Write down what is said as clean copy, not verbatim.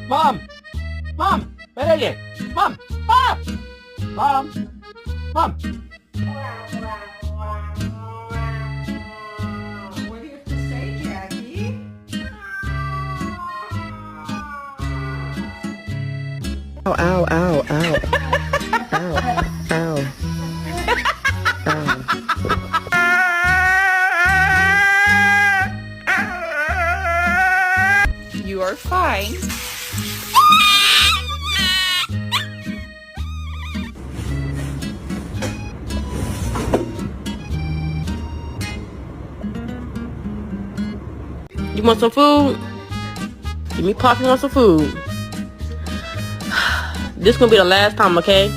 Mom! Mom! Where are you? Mom! Mom! Mom! Mom! What do you have to say, Jackie? Ow, ow, ow, ow. Ow, ow. You are fine. You want some food? Give me Poppy want some food. This gonna be the last time, okay?